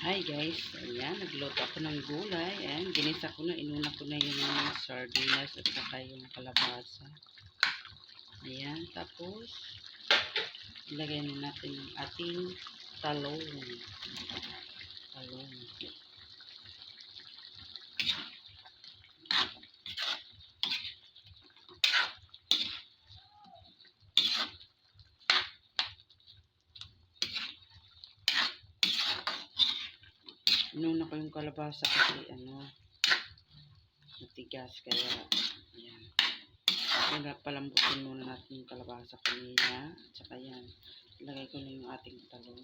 Hi guys, ayan, nagluto ako ng gulay. Ayan, ginisa ko na, inuna ko na yung sardinas at saka yung kalabasa. Ayan, tapos ilagay na natin yung ating talong. Talong. Inuna ko yung kalabasa kasi matigas, kaya ayan. Kaya palambutin muna natin yung kalabasa kanina. At saka yan, ilagay ko na yung ating talong.